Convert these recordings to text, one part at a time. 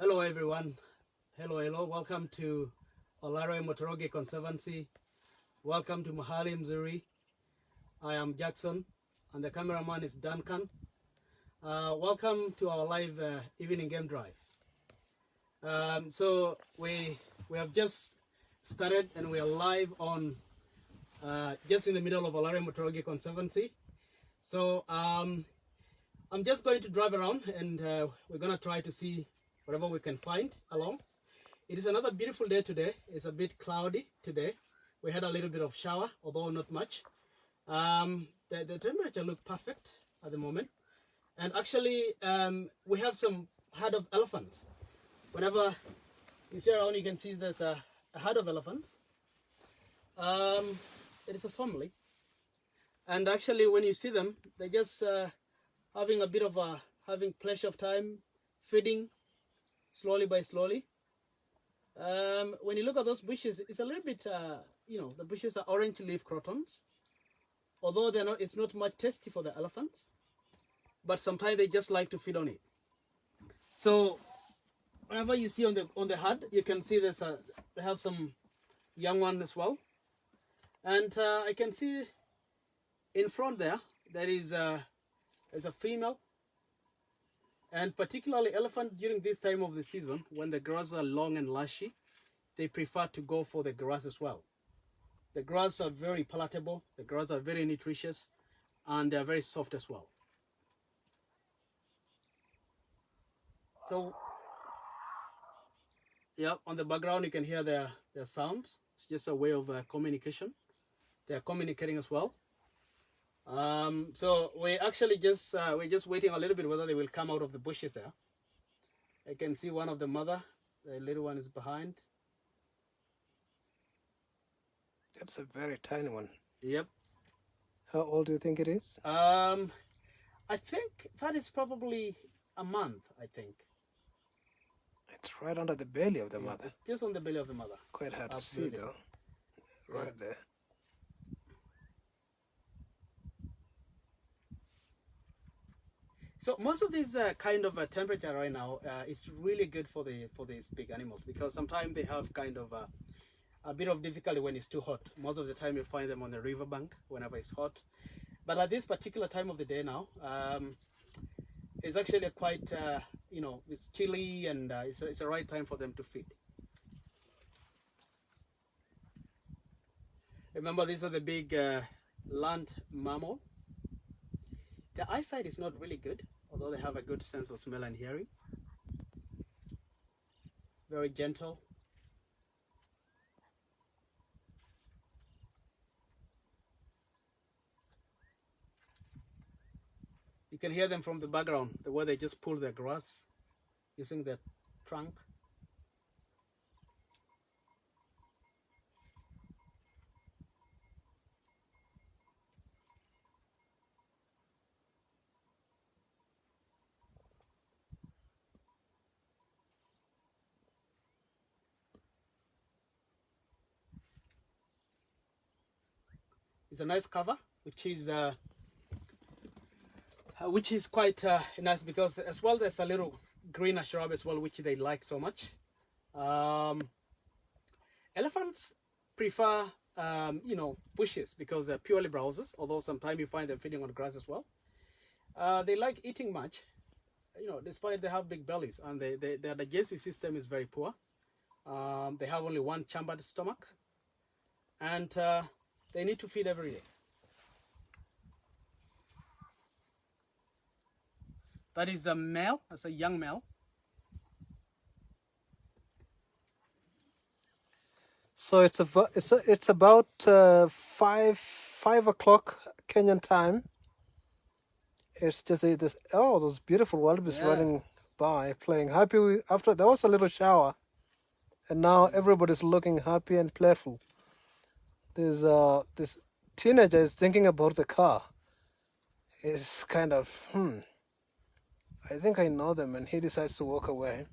Hello everyone. Hello. Welcome to Olare Motorogi Conservancy. Welcome to Mahali Mzuri. I am Jackson and the cameraman is Duncan. Welcome to our live evening game drive. So we have just started and we are live on just in the middle of Olare Motorogi Conservancy. So I'm just going to drive around and we're going to try to see whatever we can find along. It is another beautiful day today. It's a bit cloudy today. We had a little bit of shower, although not much. The temperature looked perfect at the moment. And actually, we have some herd of elephants. Whenever you see around, you can see there's a herd of elephants. It is a family. And actually, when you see them, they're just having a bit of having pleasure of time, feeding slowly by slowly. When you look at those bushes, it's a little bit, the bushes are orange leaf crotons. Although they're not, it's not much tasty for the elephants, but sometimes they just like to feed on it. So whenever you see on the herd, you can see they have some young one as well. And I can see in front there is a female. And particularly elephant during this time of the season, when the grass are long and lushy, they prefer to go for the grass as well. The grass are very palatable, the grass are very nutritious, and they are very soft as well. So, yeah, on the background you can hear their sounds. It's just a way of communication. They are communicating as well. So we actually we're just waiting a little bit whether they will come out of the bushes there. I can see one of the mother, the little one is behind. That's a very tiny one. Yep. How old do you think it is? I think that is probably a month, I think. It's right under the belly of the mother. It's just on the belly of the mother. Quite hard Absolutely. to see though. Right there. So most of these kind of temperature right now, it's really good for these big animals, because sometimes they have kind of a bit of difficulty when it's too hot. Most of the time you find them on the riverbank whenever it's hot. But at this particular time of the day now, it's actually quite, it's chilly, and it's the right time for them to feed. Remember, these are the big land mammal. The eyesight is not really good, although they have a good sense of smell and hearing. Very gentle. You can hear them from the background, the way they just pull their grass using their trunk. It's a nice cover, which is quite nice, because as well there's a little greener shrub as well, which they like so much. Elephants prefer bushes because they're purely browsers, although sometimes you find them feeding on grass as well. They like eating much, despite they have big bellies, and their digestive system is very poor. They have only one chambered stomach, and they need to feed every day. That is a male, that's a young male. So it's about 5 o'clock Kenyan time. It's just those beautiful wildebeest running by, playing happy. After there was a little shower, and now everybody's looking happy and playful. There's this teenager is thinking about the car. It's kind of I think I know them, and he decides to walk away.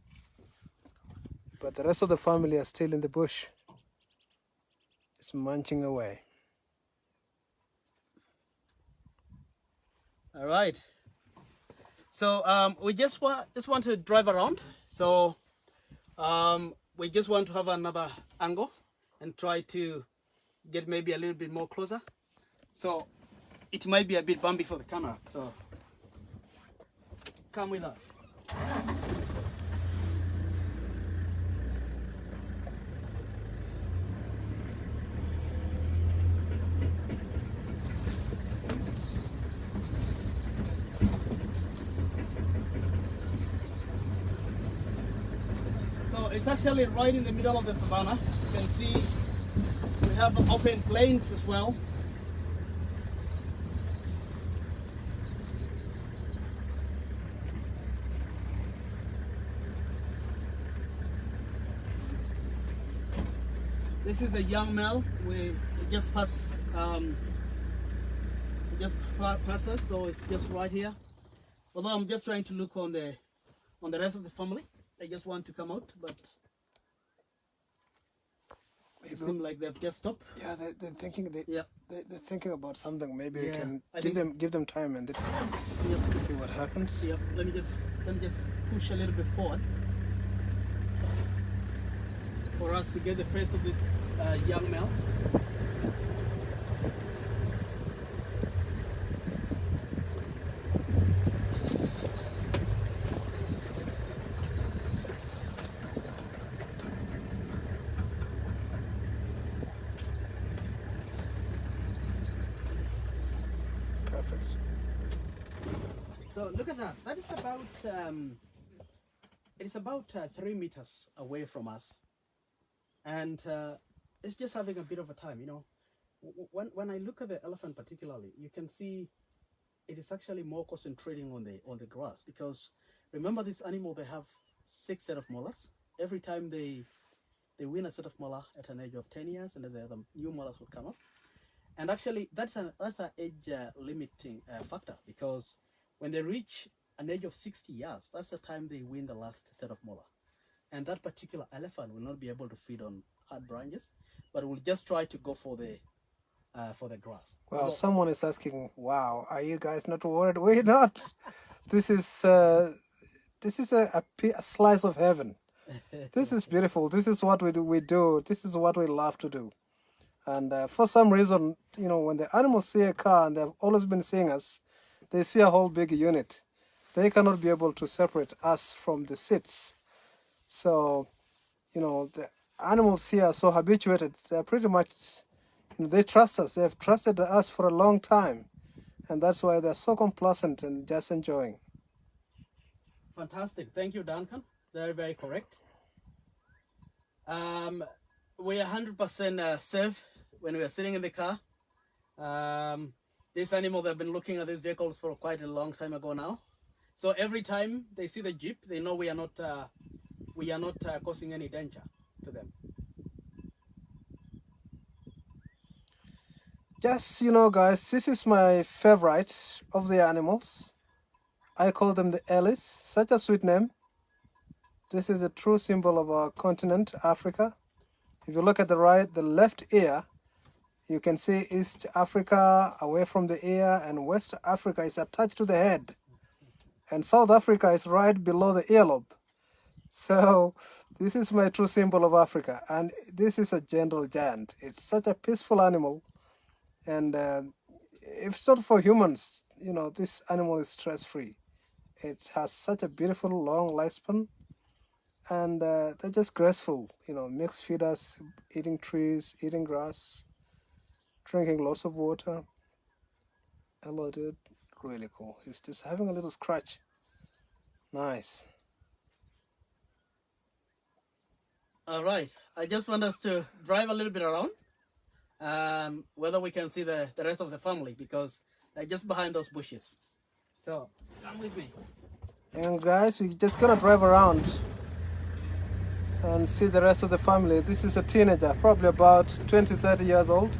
But the rest of the family are still in the bush. It's munching away. All right. So we just want to drive around. So We just want to have another angle and try to get maybe a little bit more closer. So it might be a bit bumpy for the camera. So come with us. So it's actually right in the middle of the savannah. You can see we have open plains as well. This is the young male. We just pass. Pass us, so it's just right here. Although I'm just trying to look on the rest of the family. They just want to come out, but it seems like they've just stopped. Yeah, they're thinking. Yeah. They're thinking about something. Maybe we Yeah, can I give think- them time and then Yep. see what happens. Yep. Let me just push a little bit forward for us to get the face of this young male. Perfect. So look at that. That is about it is about 3 meters away from us, and it's just having a bit of a time. You know, when I look at the elephant particularly, you can see it is actually more concentrating on the grass, because remember, this animal, they have 6 set of molars. Every time they win a set of molar at an age of 10 years, and then the new molars will come up. And actually, that's an age limiting factor, because when they reach an age of 60 years, that's the time they win the last set of molar. And that particular elephant will not be able to feed on hard branches, but will just try to go for the grass. Well, someone is asking, "Wow, are you guys not worried?" We're not. This is a slice of heaven. This is beautiful. This is what we do. This is what we love to do. And for some reason, you know, when the animals see a car, and they've always been seeing us, they see a whole big unit. They cannot be able to separate us from the seats. So, you know, the animals here are so habituated. They're pretty much, you know, they trust us. They've trusted us for a long time. And that's why they're so complacent and just enjoying. Fantastic. Thank you, Duncan. Very, very correct. We are 100% safe when we are sitting in the car. These animals have been looking at these vehicles for quite a long time ago now. So every time they see the Jeep, they know we are not causing any danger to them. Just, you know, guys, this is my favorite of the animals. I call them the Ellis. Such a sweet name. This is a true symbol of our continent, Africa. If you look at the left ear, you can see East Africa away from the ear, and West Africa is attached to the head. And South Africa is right below the earlobe. So this is my true symbol of Africa. And this is a gentle giant. It's such a peaceful animal. And if it's not for humans, you know, this animal is stress-free. It has such a beautiful long lifespan. And they're just graceful, you know, mixed feeders, eating trees, eating grass, drinking lots of water. Hello, dude. Really cool. He's just having a little scratch. Nice. All right. I just want us to drive a little bit around, whether we can see the rest of the family, because they're just behind those bushes. So come with me. And guys, we're just gonna drive around and see the rest of the family. This is a teenager, probably about 20-30 years old.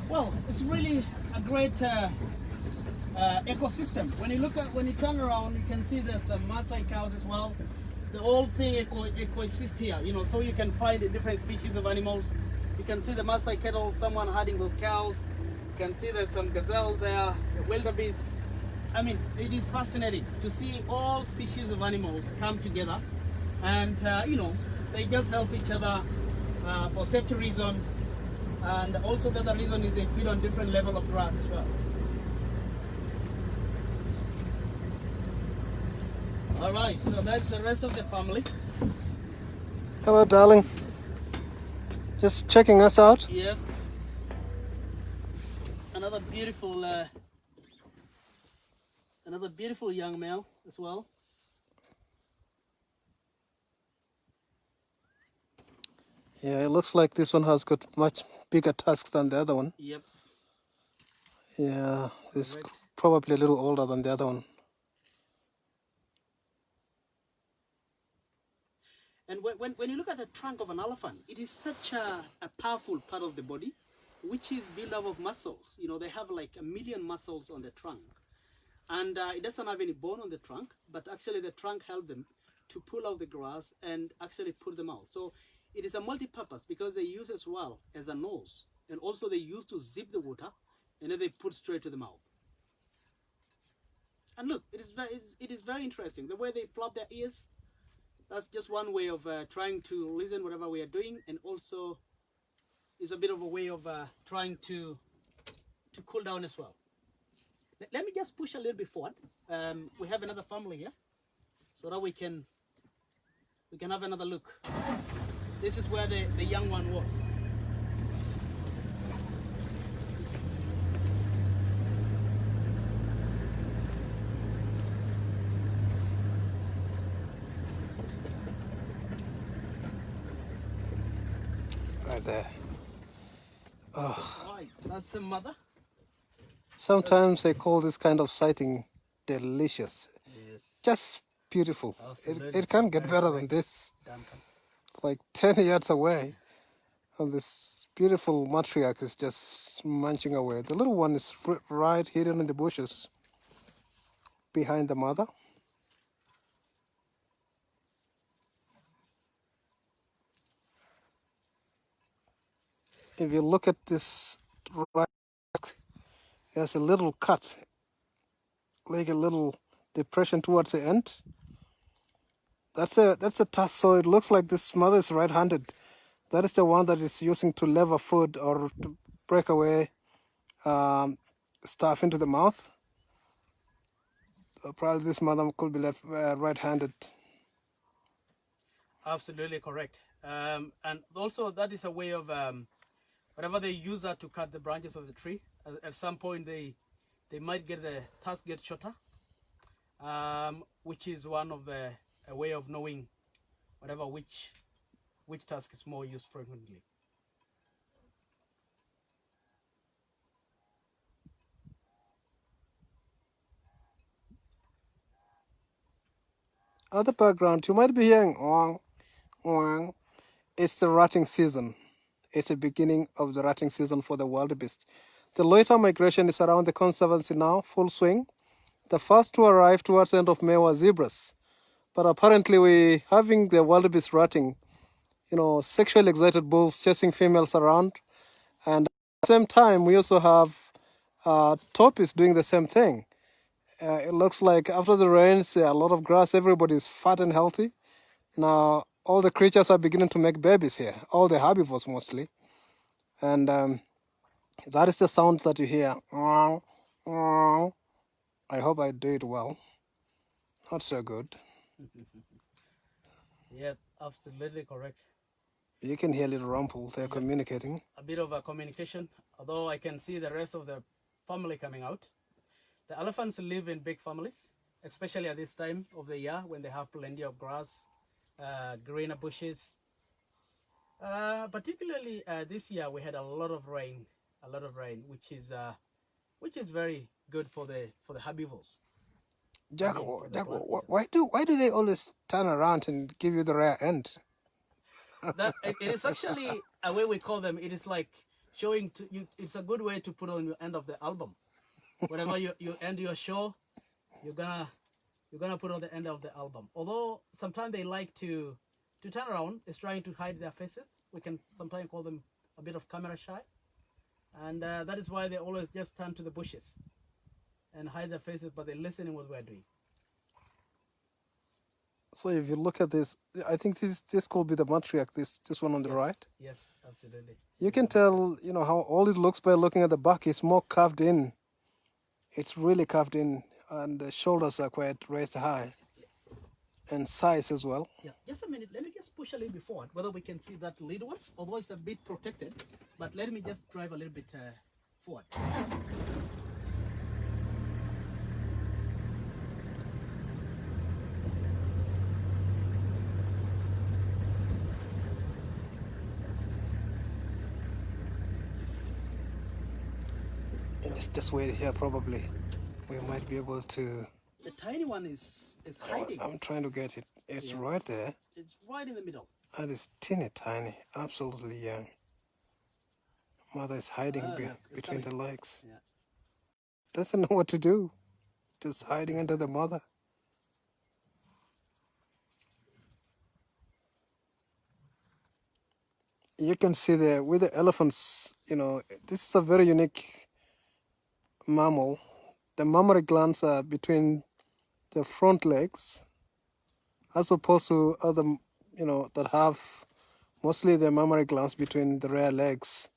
Well, it's really a great ecosystem. When you turn around, you can see there's some Maasai cows as well. The whole thing coexists here, you know, so you can find different species of animals. You can see the Maasai cattle, someone herding those cows. You can see there's some gazelles there, the wildebeest. I mean, it is fascinating to see all species of animals come together, and you know, they just help each other for safety reasons, and also the other reason is they feed on different level of grass as well. All right, so that's the rest of the family. Hello, darling. Just checking us out. Yeah. Another beautiful young male as well. Yeah, it looks like this one has got much bigger tusks than the other one. Yep. Yeah, this Correct. probably a little older than the other one. And when you look at the trunk of an elephant, it is such a powerful part of the body, which is built up of muscles. You know, they have like 1 million muscles on the trunk. And it doesn't have any bone on the trunk, but actually the trunk helps them to pull out the grass and actually put them out. So it is a multi-purpose because they use as well as a nose. And also they use to zip the water, and then they put straight to the mouth. And look, it is very interesting. The way they flop their ears, that's just one way of trying to listen whatever we are doing, and also is a bit of a way of trying to cool down as well. Let me just push a little bit forward. We have another family here, so that we can have another look. This is where the young one was. Right there. Oh. Right, that's the mother. Sometimes they call this kind of sighting delicious. Yes. Just beautiful. Absolutely. It can't get better than this. Duncan. It's like 10 yards away. And this beautiful matriarch is just munching away. The little one is right hidden in the bushes behind the mother. If you look at this right, there's a little cut, like a little depression towards the end. That's a tusk, so it looks like this mother is right-handed. That is the one that is using to lever food or to break away stuff into the mouth. So probably this mother could be left right-handed. Absolutely correct. And also that is a way of whenever they use that to cut the branches of the tree. At some point they might get the tusk get shorter, which is one of a way of knowing whatever which tusk is more used frequently. Other background, you might be hearing "ong, ong." It's the rutting season. It's the beginning of the rutting season for the wildebeest. The loiter migration is around the conservancy now, full swing. The first to arrive towards the end of May were zebras. But apparently we're having the wildebeest rutting, you know, sexually excited bulls chasing females around. And at the same time, we also have tortoise doing the same thing. It looks like after the rains, a lot of grass, everybody is fat and healthy. Now, all the creatures are beginning to make babies here, all the herbivores mostly. And that is the sound that you hear. I hope I do it well. Not so good. Yeah, absolutely correct. You can hear little rumple, they're communicating. A bit of a communication, although I can see the rest of the family coming out. The elephants live in big families, especially at this time of the year when they have plenty of grass, greener bushes. Particularly this year we had a lot of rain, which is very good for the herbivores. Jack, why do they always turn around and give you the rear end? It is actually a way we call them. It is like showing to you. It's a good way to put on your end of the album. Whenever you end your show, you're gonna put on the end of the album. Although sometimes they like to turn around, is trying to hide their faces. We can sometimes call them a bit of camera shy. And that is why they always just turn to the bushes and hide their faces, but they're listening what we're doing. So if you look at this, I think this could be the matriarch, this one on the right. Yes, absolutely. You can tell, how old it looks by looking at the back. It's more carved in. It's really carved in, and the shoulders are quite raised high, and size as well. Yeah, just a minute. Let me just push a little bit forward, whether we can see that little one, although it's a bit protected. But let me just drive a little bit forward. And just wait here, probably. We might be able to... The tiny one is hiding. I'm trying to get it. It's right there. It's right in the middle. And it's teeny tiny, absolutely young. Mother is hiding between the legs. Yeah. Doesn't know what to do. Just hiding under the mother. You can see there with the elephants, this is a very unique mammal. The mammary glands are between the front legs, as opposed to other, that have mostly the mammary glands between the rear legs.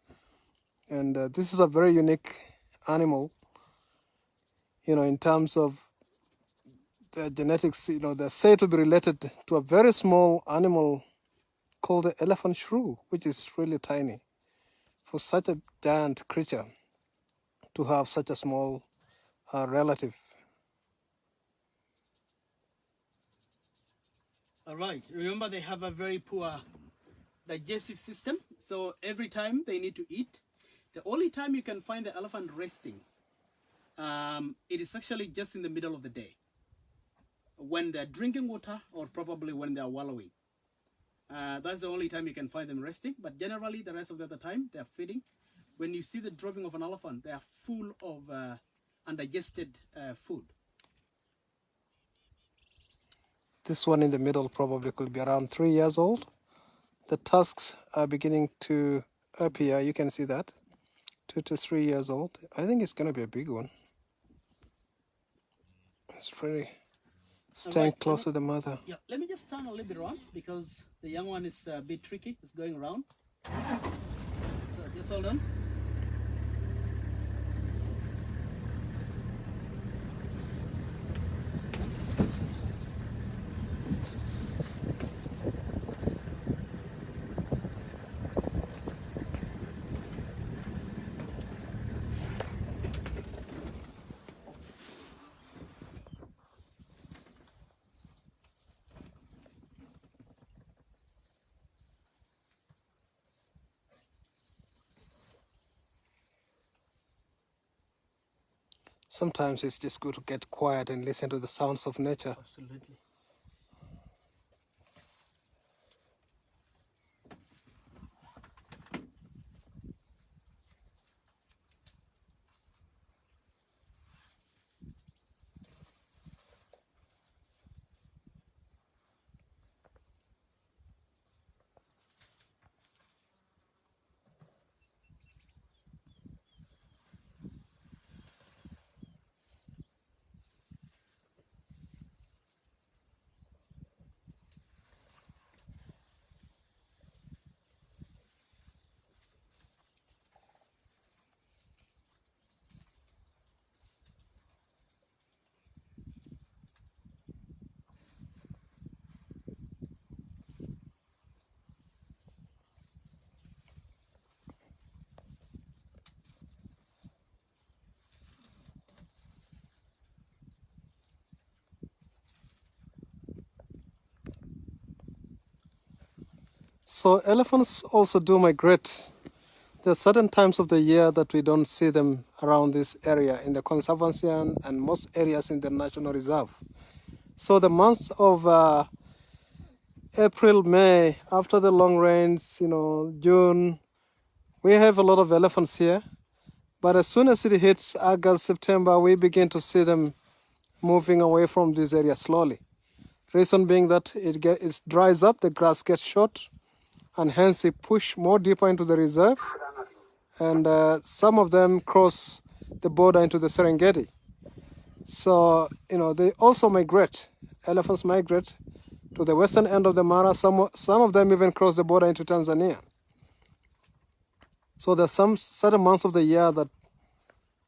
And this is a very unique animal, in terms of the genetics. They're said to be related to a very small animal called the elephant shrew, which is really tiny. For such a giant creature to have such a small relative. All right. Remember, they have a very poor digestive system. So every time they need to eat, the only time you can find the elephant resting, it is actually just in the middle of the day, when they're drinking water or probably when they're wallowing. That's the only time you can find them resting. But generally, the rest of the other time, they're feeding. When you see the dropping of an elephant, they are full of undigested food. This one in the middle probably could be around 3 years old. The tusks are beginning to appear. You can see that. 2 to 3 years old. I think it's going to be a big one. It's really staying close to the mother. Yeah, let me just turn a little bit around because the young one is a bit tricky. It's going around. So just hold on. Sometimes it's just good to get quiet and listen to the sounds of nature. Absolutely. So elephants also do migrate. There are certain times of the year that we don't see them around this area in the Conservancy and most areas in the National Reserve. So the months of April, May, after the long rains, June, we have a lot of elephants here. But as soon as it hits August, September, we begin to see them moving away from this area slowly. Reason being that it dries up, the grass gets short, and hence they push more deeper into the reserve, and some of them cross the border into the Serengeti. So, they also migrate. Elephants migrate to the western end of the Mara. Some of them even cross the border into Tanzania. So there's some certain months of the year that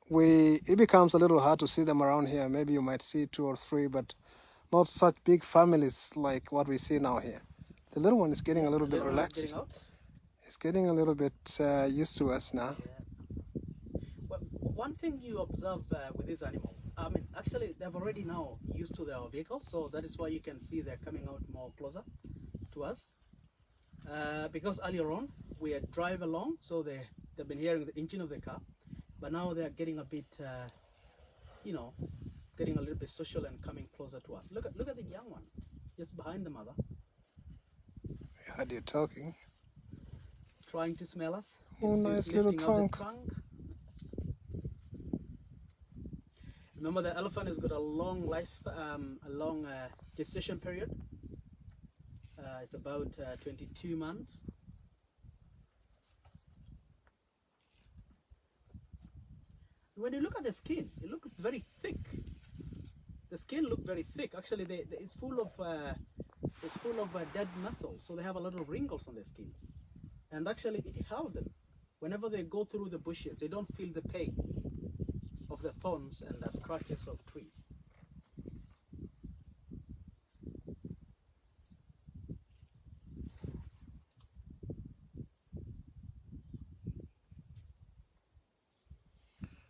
it becomes a little hard to see them around here. Maybe you might see 2 or 3, but not such big families like what we see now here. The little one is getting a little bit relaxed. He's getting a little bit used to us now. Yeah. Well, one thing you observe with this animal, I mean, actually, they've already now used to their vehicle, so that is why you can see they're coming out more closer to us. Because earlier on, we had drive along, so they've been hearing the engine of the car, but now they're getting a bit, getting a little bit social and coming closer to us. Look at the young one. It's just behind the mother. I heard you talking. Trying to smell us. Oh, nice little trunk. Remember, the elephant has got a long gestation period. It's about 22 months. When you look at the skin, it looks very thick. The skin looks very thick. Actually, it's full of dead muscles, so they have a lot of wrinkles on their skin. And actually, it helps them. Whenever they go through the bushes, they don't feel the pain of the thorns and the scratches of trees.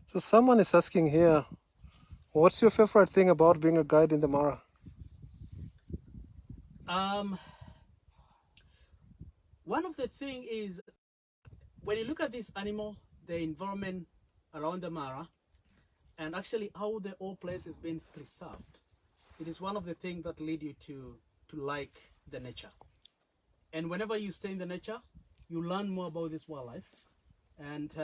So someone is asking here, what's your favorite thing about being a guide in the Mara? One of the things is, when you look at this animal, the environment around the Mara, and actually how the whole place is being preserved, it is one of the things that lead you to like the nature. And whenever you stay in the nature, you learn more about this wildlife, and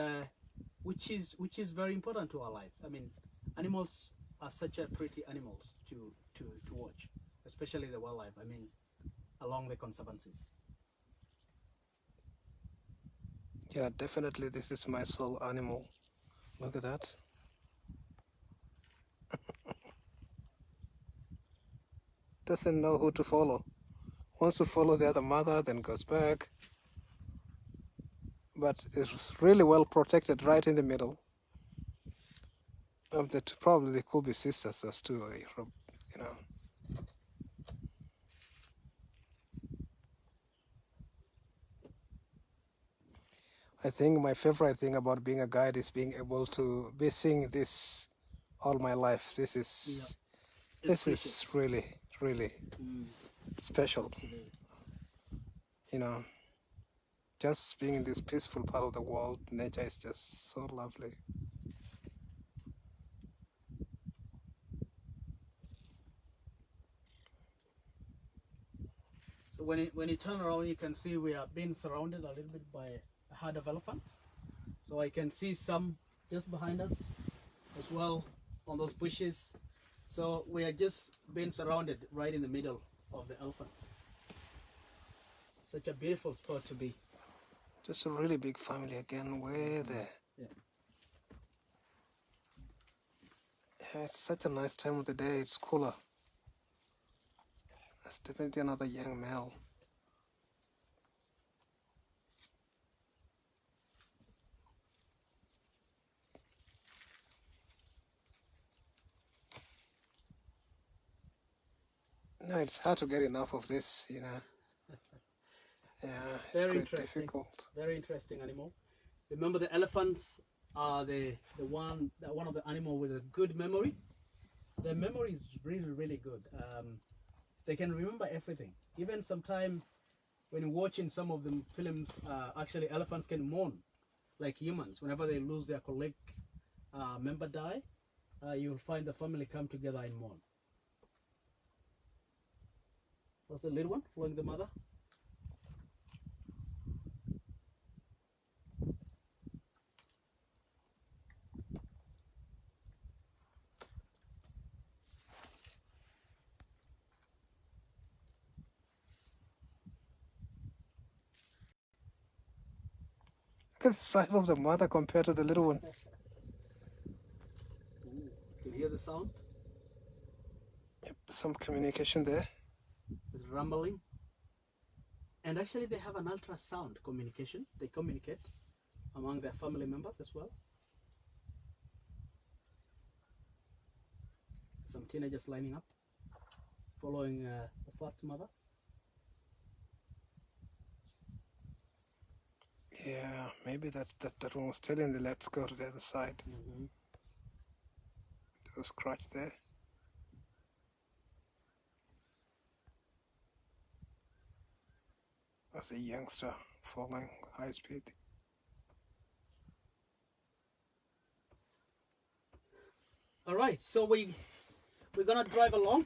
which is very important to our life. I mean, animals are such a pretty animals to watch, especially the wildlife. I mean, along the conservancies. Yeah, definitely this is my soul animal. Look at that. Doesn't know who to follow. Wants to follow the other mother, then goes back. But it's really well protected right in the middle. Probably they could be sisters as two, I think my favorite thing about being a guide is being able to be seeing this all my life. This is really, really special. Absolutely. Just being in this peaceful part of the world, nature is just so lovely. So when you turn around, you can see we are being surrounded a little bit by a herd of elephants. So I can see some just behind us as well on those bushes. So we are just being surrounded right in the middle of the elephants. Such a beautiful spot to be. Just a really big family again, way there. Yeah. Yeah, it's such a nice time of the day. It's cooler. That's definitely another young male. No, it's hard to get enough of this, Yeah, it's Very quite interesting. difficult. Very interesting animal. Remember, the elephants are one of the animal with a good memory. Their memory is really, really good. They can remember everything. Even sometime when you're watching some of the films, actually elephants can mourn like humans. Whenever they lose their colleague member die, you'll find the family come together and mourn. That's a little one following the mother. Look at the size of the mother compared to the little one. Ooh, can you hear the sound? Yep, some communication there. It's rumbling. And actually they have an ultrasound communication. They communicate among their family members as well. Some teenagers lining up, following the first mother. Yeah, maybe that one was telling the let's go to the other side. Mm-hmm. There was scratch there. As a youngster falling high speed. All right, so we're gonna drive along.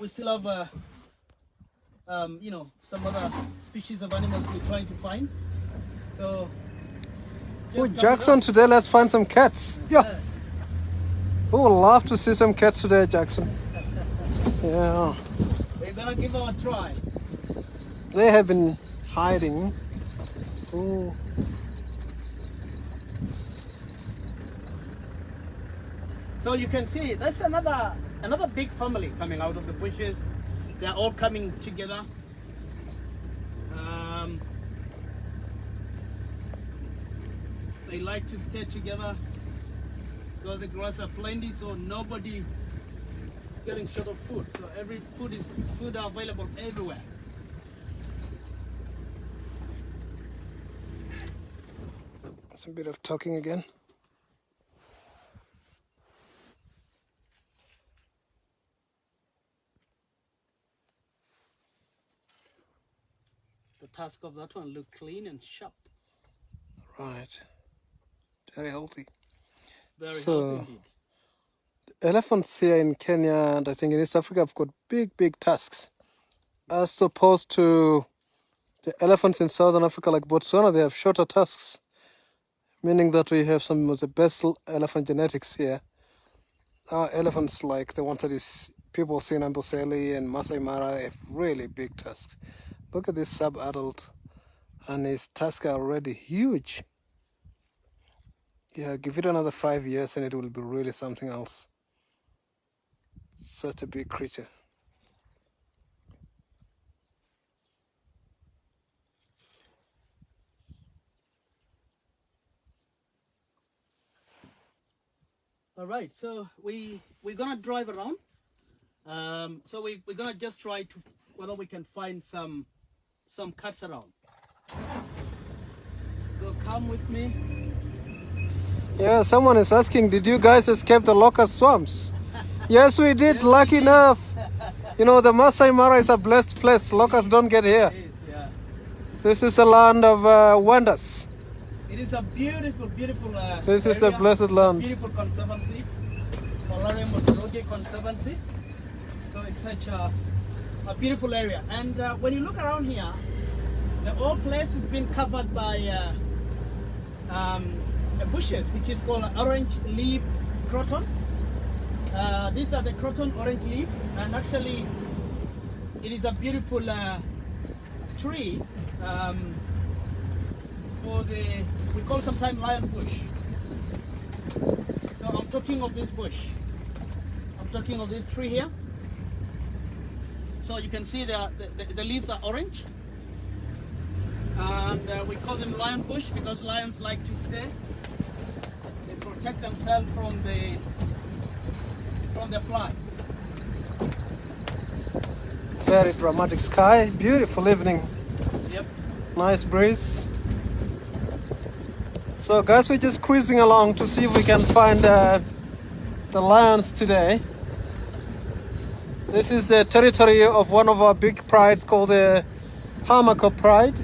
We still have you know, some other species of animals we're trying to find. So Oh, just Jackson, come today let's find some cats. with Yeah, us. we would love to see some cats today, Jackson. Yeah, We're gonna give it a try. they have been hiding. Ooh. So you can see there's another big family coming out of the bushes. They're all coming together. They like to stay together because the grass are plenty, so nobody is getting short of food. So every food are available everywhere. It's a bit of talking again. The tusk of that one look clean and sharp. Right. Very healthy. Very So- healthy indeed. Elephants here in Kenya and I think in East Africa have got big tusks. As opposed to the elephants in Southern Africa like Botswana, they have shorter tusks. Meaning that we have some of the best elephant genetics here. Our elephants like the ones that is people see in Amboseli and Maasai Mara, they have really big tusks. Look at this sub-adult and his tusks are already huge. Yeah, give it another 5 years and it will be really something else. Such a big creature. All right, so we're gonna drive around. So we're gonna just try to whether we can find some cats around. So come with me. Yeah, someone is asking, did you guys escape the locust swamps? Yes, we did, lucky enough. You know, the Maasai Mara is a blessed place. Locusts don't get here. It is, yeah. This is a land of wonders. It is a beautiful. This is a area. blessed It's land. A beautiful conservancy, Olare Motorogi Conservancy. So it's such a beautiful area. And when you look around here, the whole place has been covered by bushes, which is called orange leaves croton. These are the croton orange leaves, and actually, it is a beautiful tree we call sometimes lion bush. So I'm talking of this bush. I'm talking of this tree here. So you can see the leaves are orange. And we call them lion bush because lions like to stay. They protect themselves from the flies. Very dramatic sky, beautiful evening, Yep. nice breeze. So guys, we're just cruising along to see if we can find the lions today. This is the territory of one of our big prides called the Hamako Pride.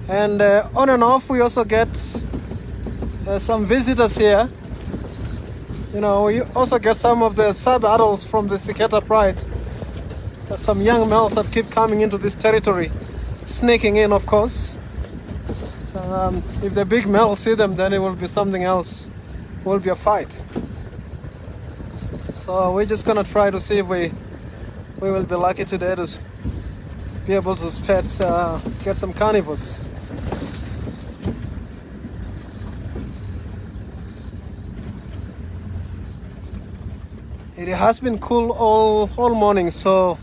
And on and off we also get some visitors here. You know, we also get some of the sub-adults from the Siketa Pride. There's some young males that keep coming into this territory, sneaking in, of course. If the big males see them, then it will be something else. It will be a fight. So we're just gonna try to see if we will be lucky today to be able to get some carnivores. It has been cool all morning, so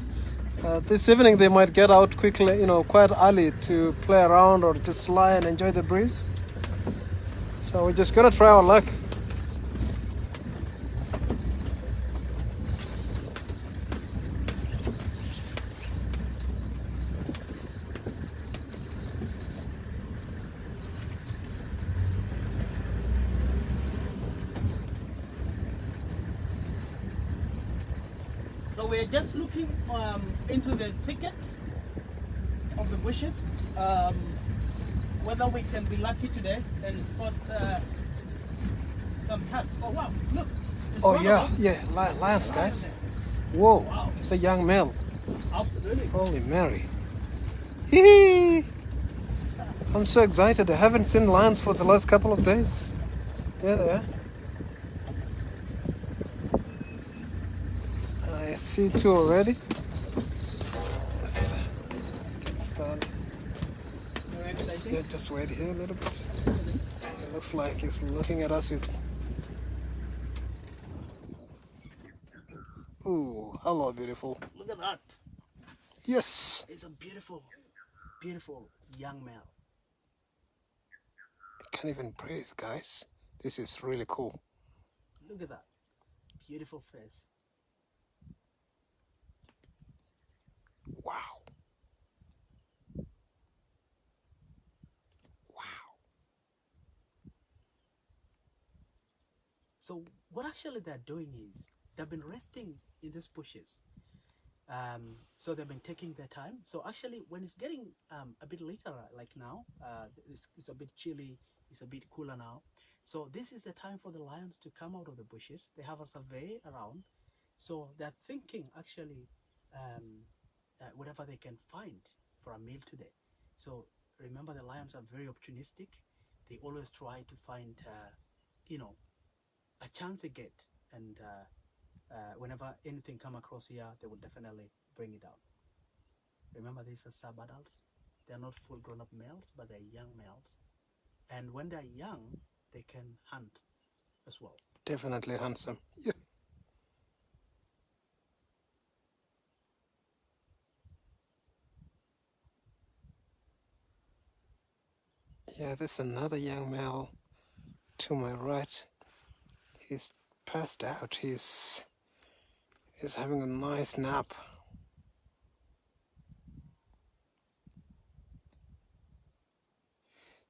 this evening they might get out quickly, quite early to play around or just lie and enjoy the breeze. So we're just gonna try our luck. So we're just looking into the thicket of the bushes, whether we can be lucky today and spot some cats. Oh wow, look. There's Oh one of yeah, those. yeah, lions, Lion guys. there. Whoa, Wow. it's a young male. Absolutely. Holy Mary. Hee. I'm so excited. I haven't seen lions for the last couple of days. Yeah, they are. I see two already. Let's get started. Very exciting. Yeah, just wait here a little bit. It looks like he's looking at us with... Ooh, hello, beautiful. Look at that. Yes. It's a beautiful, beautiful young male. I can't even breathe, guys. This is really cool. Look at that. Beautiful face. Wow. Wow. So what actually they're doing is they've been resting in these bushes. So they've been taking their time. So actually, when it's getting a bit later, like now, it's a bit chilly, it's a bit cooler now. So this is the time for the lions to come out of the bushes. They have a survey around. So they're thinking actually whatever they can find for a meal today. So remember, the lions are very opportunistic. They always try to find, a chance to get, and whenever anything come across here, they will definitely bring it out. Remember, these are sub-adults. They're not full grown-up males, but they're young males. And when they're young, they can hunt as well. Definitely handsome. Yeah. Yeah, there's another young male to my right. He's passed out. He's having a nice nap.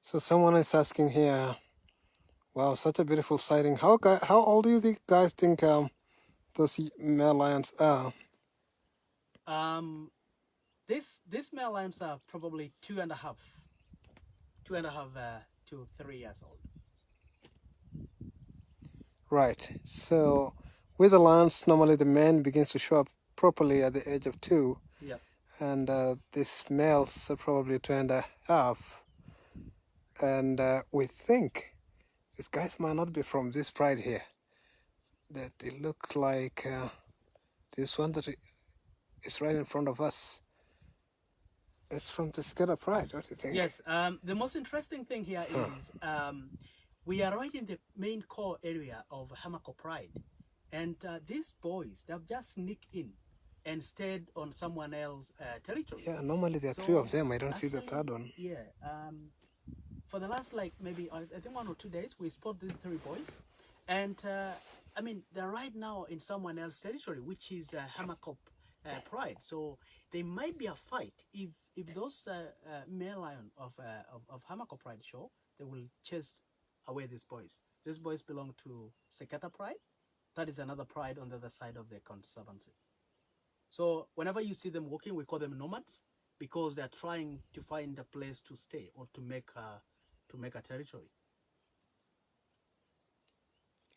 So someone is asking here, wow, such a beautiful sighting. How old do you guys think those male lions are? These male lions are probably 2.5 to 3 years old. Right. So with the lions, normally the man begins to show up properly at the age of 2. Yep. And these males are probably 2.5. And we think these guys might not be from this pride here. That they look like this one that is right in front of us. It's from the Skada pride. What do you think? Yes. The most interesting thing here is we are right in the main core area of Hamako Pride, and these boys, they've just sneaked in and stayed on someone else's territory. Yeah, normally there are 3 of them. I don't see the third one. Yeah. For the last maybe I think 1 or 2 days, we spotted the 3 boys, and they're right now in someone else's territory, which is Hamako Pride. So there might be a fight if those male lion of Hamako Pride show, they will chase away these boys. These boys belong to Sekata Pride. That is another pride on the other side of the conservancy. So whenever you see them walking, we call them nomads, because they're trying to find a place to stay or to make a territory.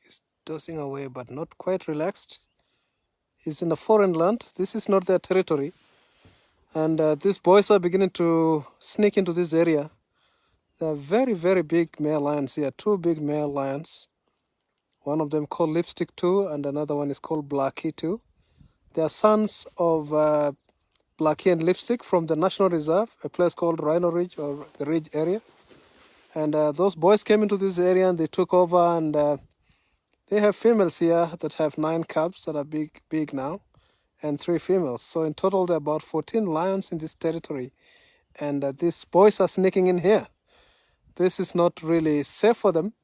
He's dozing away, but not quite relaxed. He's in a foreign land. This is not their territory. And these boys are beginning to sneak into this area. There are very, very big male lions here. 2 big male lions. One of them called Lipstick 2 and another one is called Blackie 2. They are sons of Blackie and Lipstick from the National Reserve, a place called Rhino Ridge or the Ridge area. And those boys came into this area and they took over, and They have females here that have 9 cubs that are big now, and 3 females. So in total, there are about 14 lions in this territory, and these boys are sneaking in here. This is not really safe for them,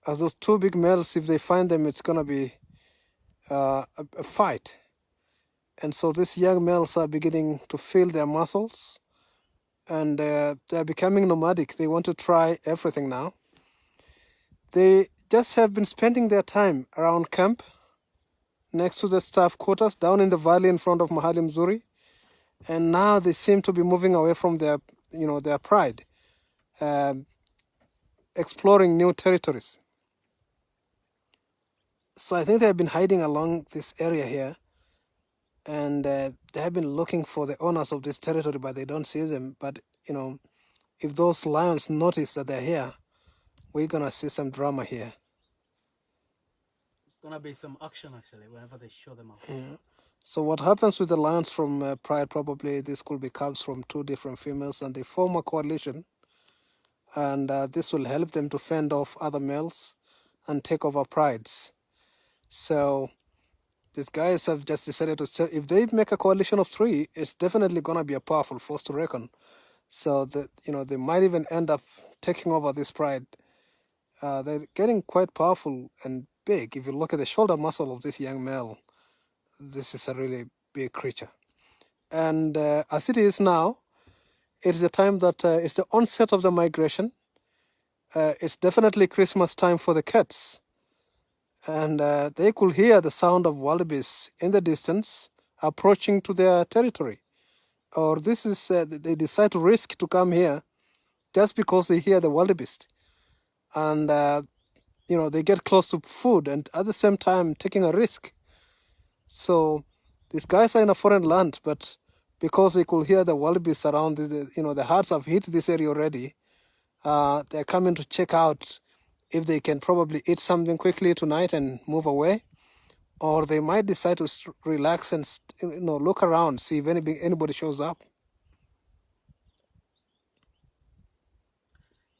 as those 2 big males, if they find them, it's gonna be a fight. And so these young males are beginning to feel their muscles, and they're becoming nomadic. They want to try everything now. They just have been spending their time around camp, next to the staff quarters, down in the valley in front of Mahali Mzuri, and now they seem to be moving away from their, their pride, exploring new territories. So I think they have been hiding along this area here, and they have been looking for the owners of this territory, but they don't see them. But if those lions notice that they're here, we're gonna see some drama here. It's gonna be some action actually whenever they show them up. Yeah. So what happens with the lions from pride? Probably this could be cubs from 2 different females, and they form a coalition, and this will help them to fend off other males and take over prides. So these guys have just decided to say, if they make a coalition of 3, it's definitely gonna be a powerful force to reckon. So that they might even end up taking over this pride. They're getting quite powerful and big. If you look at the shoulder muscle of this young male, this is a really big creature. And as it is now, it's the time that it's the onset of the migration. It's definitely Christmas time for the cats. And they could hear the sound of wallabies in the distance approaching to their territory. Or this is, they decide to risk to come here just because they hear the wildebeest. And, they get close to food and at the same time taking a risk. So these guys are in a foreign land, but because they could hear the wildebeest around, the herds have hit this area already, they're coming to check out if they can probably eat something quickly tonight and move away, or they might decide to relax and look around, see if anybody shows up.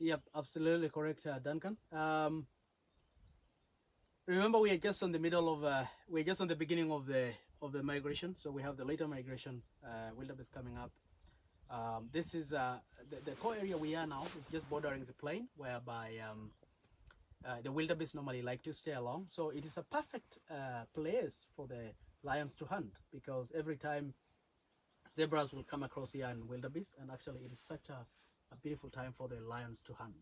Yep, absolutely correct, Duncan. Remember, we are just on the middle of we're just on the beginning of the migration. So we have the later migration, wildebeest coming up. This is the core area we are now is just bordering the plain, whereby the wildebeest normally like to stay along. So it is a perfect place for the lions to hunt, because every time zebras will come across here and wildebeest, and actually it is such a beautiful time for the lions to hunt.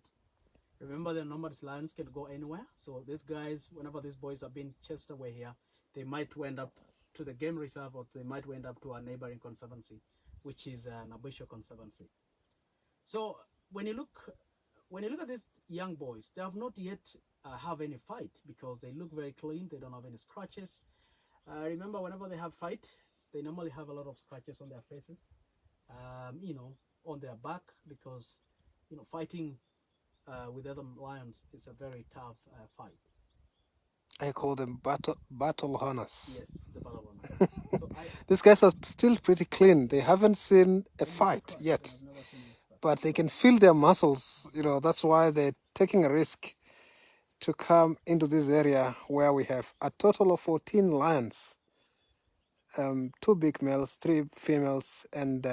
Remember, the nomad lions can go anywhere. So these guys, whenever these boys are being chased away here, they might end up to the game reserve, or they might end up to a neighboring conservancy, which is Nabisho Conservancy. So when you look at these young boys, they have not yet have any fight, because they look very clean. They don't have any scratches. Remember, whenever they have fight, they normally have a lot of scratches on their faces, on their back, because fighting with other lions is a very tough fight. I call them battle hunters. Yes, the battle hunters. So these guys are still pretty clean. They haven't seen a fight yet, but they can feel their muscles. That's why they're taking a risk to come into this area where we have a total of 14 lions, 2 big males, 3 females, and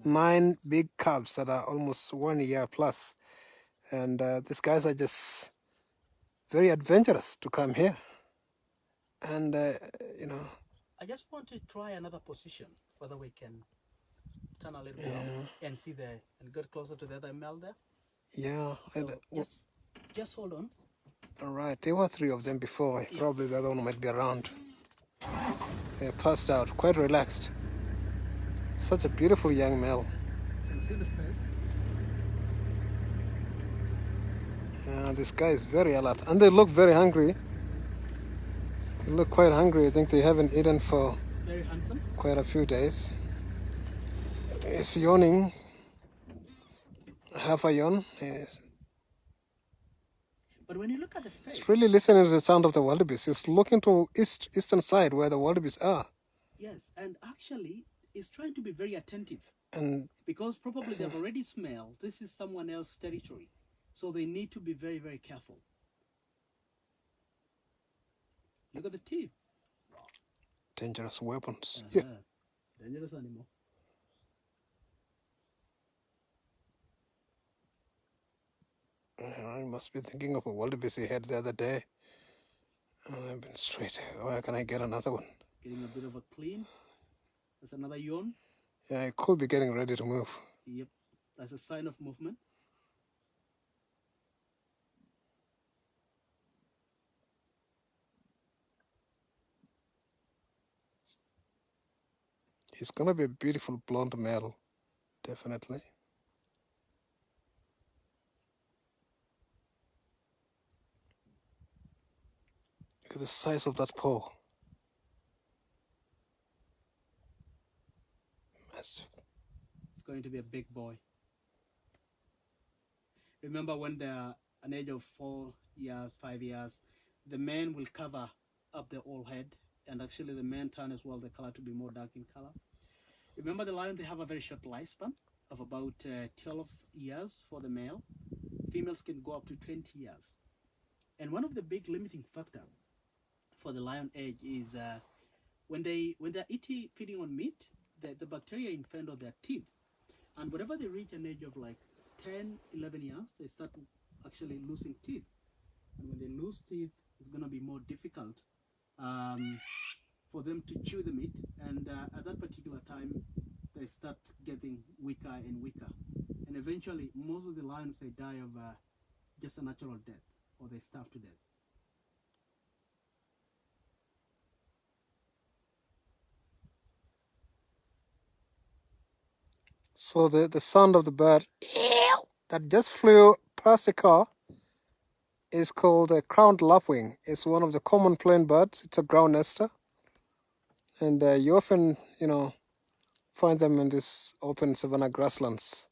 9 big cubs that are almost 1 year plus. And these guys are just very adventurous to come here. And, I just want to try another position, whether we can turn a little bit up and see and get closer to the other male there. Yeah. So just hold on. All right. There were 3 of them before. Yeah. Probably the other one might be around. They're passed out, quite relaxed. Such a beautiful young male. Can you see the face? This guy is very alert, and they look very hungry. They look quite hungry. I think they haven't eaten for very handsome. Quite a few days. He's yawning. Half a yawn. Yes. But when you look at the face, it's really listening to the sound of the wildebeest. It's looking to eastern side where the wildebeest are. Yes, and actually, it's trying to be very attentive. And because probably they've already smelled this is someone else's territory. So they need to be very, very careful. Look at the teeth. Dangerous weapons. Yeah. Dangerous animal. I must be thinking of a wildebeest he had the other day. I've been straight. Where can I get another one? Getting a bit of a clean. That's another yawn. Yeah, it could be getting ready to move. Yep. That's a sign of movement. He's gonna be a beautiful blonde male, definitely. Look at the size of that paw. Massive. It's going to be a big boy. Remember when they're an age of 4 years, 5 years, the man will cover up the whole head, and actually the man turn as well the color to be more dark in color. Remember the lion, they have a very short lifespan of about 12 years for the male. Females can go up to 20 years. And one of the big limiting factor for the lion age is when they're feeding on meat, the bacteria infect on their teeth. And whenever they reach an age of like 10, 11 years, they start actually losing teeth. And when they lose teeth, it's going to be more difficult for them to chew the meat. And at that particular time, they start getting weaker and weaker. And eventually, most of the lions, they die of just a natural death, or they starve to death. So the sound of the bird that just flew past the car is called a crowned lapwing. It's one of the common plain birds. It's a ground nester. And you often, find them in these open savanna grasslands.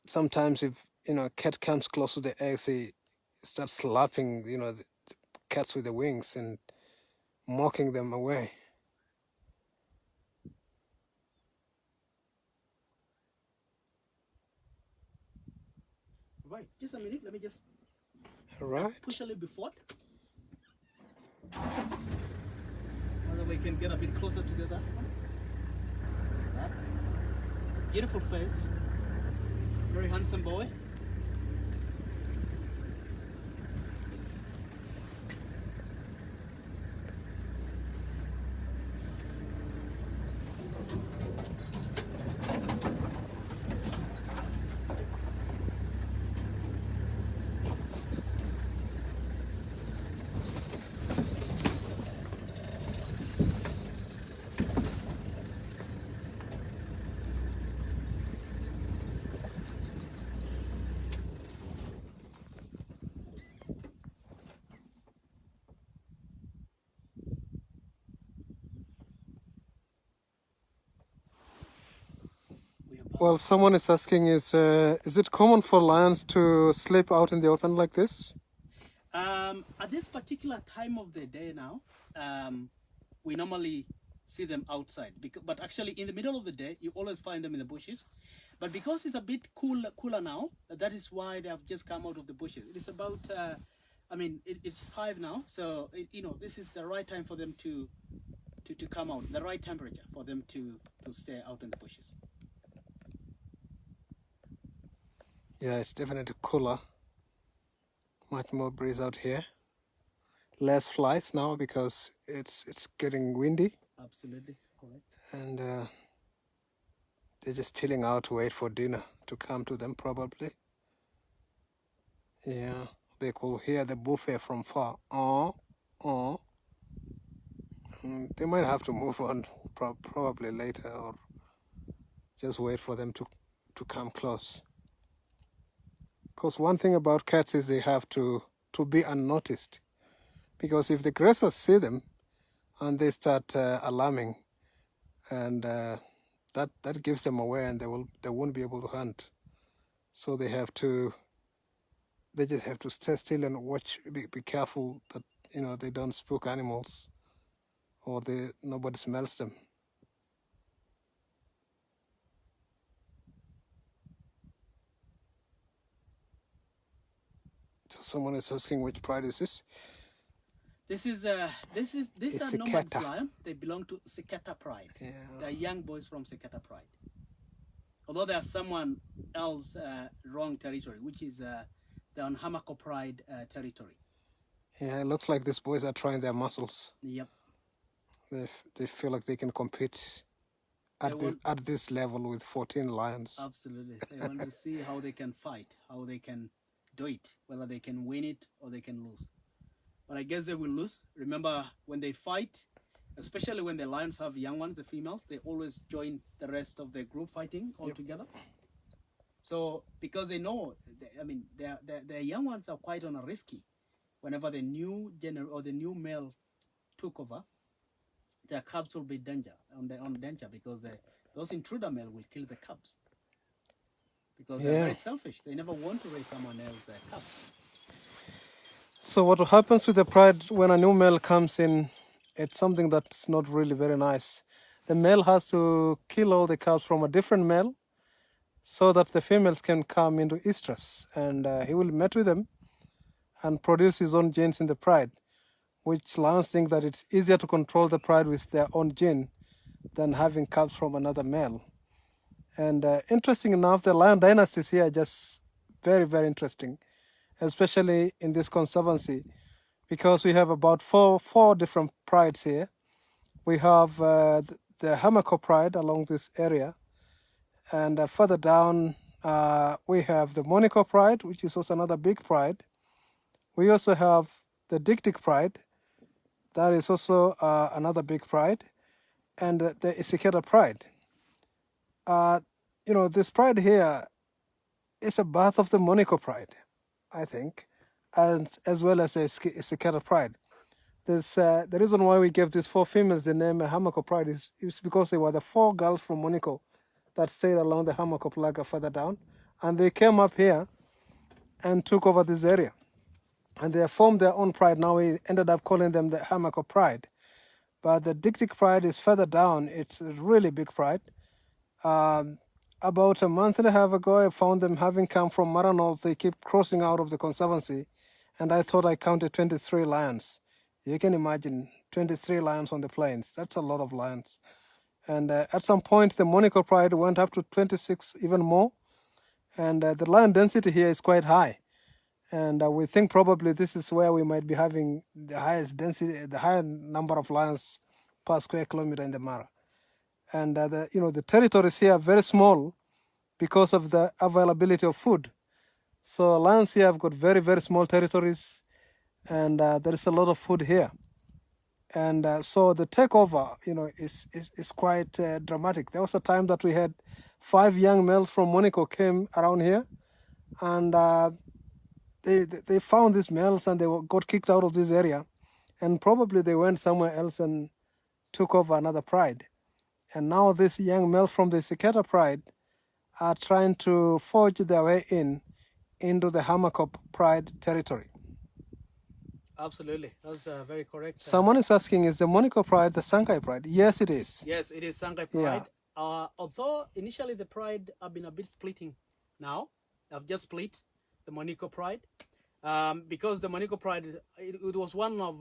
Sometimes if, a cat comes close to the eggs, he starts slapping, the cats with the wings and mocking them away. Right, just a minute, let me just Right. push a little bit forward. So that we can get a bit closer together. That. Beautiful face. Very handsome boy. Well, someone is asking, is it common for lions to sleep out in the open like this? At this particular time of the day now, we normally see them outside. But actually, in the middle of the day, you always find them in the bushes. But because it's a bit cooler now, that is why they have just come out of the bushes. It is about, it's 5 now, so this is the right time for them to come out. The right temperature for them to stay out in the bushes. Yeah, it's definitely cooler. Much more breeze out here. Less flies now because it's getting windy. Absolutely correct. And they're just chilling out to wait for dinner to come to them probably. Yeah, they could hear the buffet from far. They might have to move on probably later, or just wait for them to come close. Because one thing about cats is they have to be unnoticed. Because if the grazers see them and they start alarming, and that gives them away, and they won't be able to hunt. So they just have to stay still and watch. Be careful that they don't spook animals, or nobody smells them. So someone is asking which pride is this? These are no man's Siketa. lion. They belong to Siketa pride. Yeah. They're young boys from Siketa pride. Although there's someone else wrong territory, which is the Unhamako pride territory. Yeah, it looks like these boys are trying their muscles. Yep. They feel like they can compete at this level with 14 lions. Absolutely. They want to see how they can fight, how they can do it, whether they can win it or they can lose. But I guess they will lose. Remember, when they fight, especially when the lions have young ones, the females, they always join the rest of the group fighting all together. So because they know, their young ones are quite risky. Whenever the new the new male took over, their cubs will be on danger because those intruder male will kill the cubs. Because they're very selfish. They never want to raise someone else's cubs. So what happens with the pride when a new male comes in, it's something that's not really very nice. The male has to kill all the cubs from a different male so that the females can come into estrus, and he will mate with them and produce his own genes in the pride, which lions think that it's easier to control the pride with their own gene than having cubs from another male. And interesting enough, the lion dynasties here are just very, very interesting, especially in this conservancy, because we have about four different prides here. We have the Hamako pride along this area, and further down we have the Monaco pride, which is also another big pride. We also have the Dik pride, that is also another big pride, and the Isiketa pride. This pride here is a birth of the Monaco pride, I think, and as well as the Isiketa pride. The reason why we gave these four females the name Hamako pride is because they were the four girls from Monaco that stayed along the Hamako plaga further down, and they came up here and took over this area. And they formed their own pride. Now we ended up calling them the Hamako pride. But the Dik pride is further down. It's a really big pride. About a month and a half ago, I found them having come from Mara North. They keep crossing out of the conservancy, and I thought I counted 23 lions. You can imagine 23 lions on the plains. That's a lot of lions. And at some point, the Monaco pride went up to 26, even more. And the lion density here is quite high. And we think probably this is where we might be having the highest density, the higher number of lions per square kilometer in the Mara. And the territories here are very small because of the availability of food. So lions here have got very, very small territories, and there is a lot of food here. And so the takeover, is quite dramatic. There was a time that we had 5 young males from Monaco came around here, and they found these males and they got kicked out of this area, and probably they went somewhere else and took over another pride. And now these young males from the Siketa pride are trying to forge their way into the Hamako pride territory. Absolutely, that's very correct. Someone is asking, is the Monaco pride the Sankai pride? Yes, it is. Yes, it is Sankai pride. Yeah. Although initially the pride have been a bit splitting now. I've just split the Monaco pride because the Monaco pride, it was one of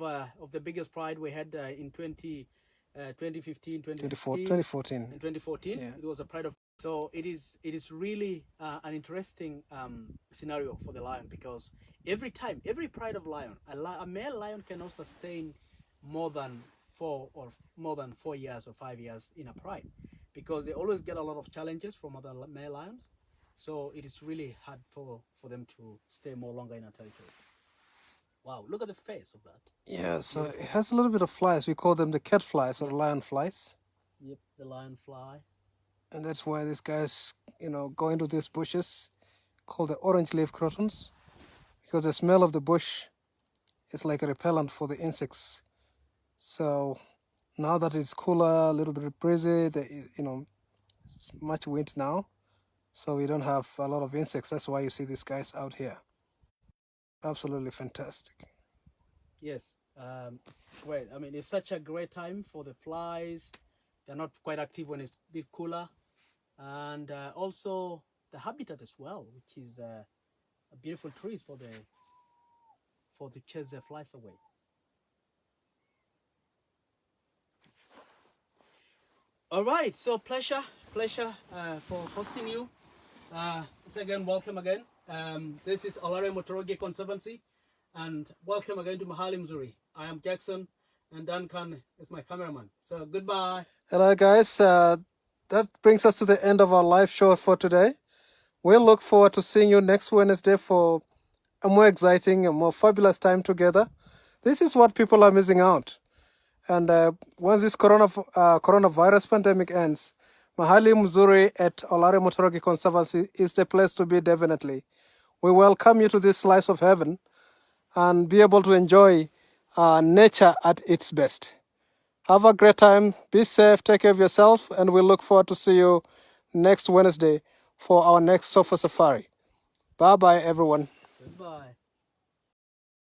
the biggest pride we had in 2015, 2014. In 2014, yeah. It was a pride of. So it is really an interesting scenario for the lion, because every pride of lion, a male lion cannot sustain more than 4 years or 5 years in a pride, because they always get a lot of challenges from other male lions. So it is really hard for them to stay more longer in a territory. Wow, look at the face of that. Yeah, so beautiful. It has a little bit of flies. We call them the cat flies or lion flies. Yep, the lion fly. And that's why these guys, go into these bushes called the orange leaf crotons, because the smell of the bush is like a repellent for the insects. So now that it's cooler, a little bit breezy, it's much wind now, so we don't have a lot of insects. That's why you see these guys out here. Absolutely fantastic. Yes. Great. I mean, it's such a great time for the flies. They're not quite active when it's a bit cooler. And also the habitat as well, which is beautiful trees for for to chase the flies away. All right, so pleasure for hosting you. Once again, welcome again. This is Olare Motorogi Conservancy, and welcome again to Mahali Mzuri. I am Jackson, and Duncan is my cameraman. So goodbye. Hello, guys. That brings us to the end of our live show for today. We'll look forward to seeing you next Wednesday for a more exciting, a more fabulous time together. This is what people are missing out. And once this coronavirus pandemic ends, Mahali Mzuri at Olare Motorogi Conservancy is the place to be, definitely. We welcome you to this slice of heaven and be able to enjoy nature at its best. Have a great time. Be safe. Take care of yourself. And we look forward to see you next Wednesday for our next sofa safari. Bye-bye, everyone. Goodbye.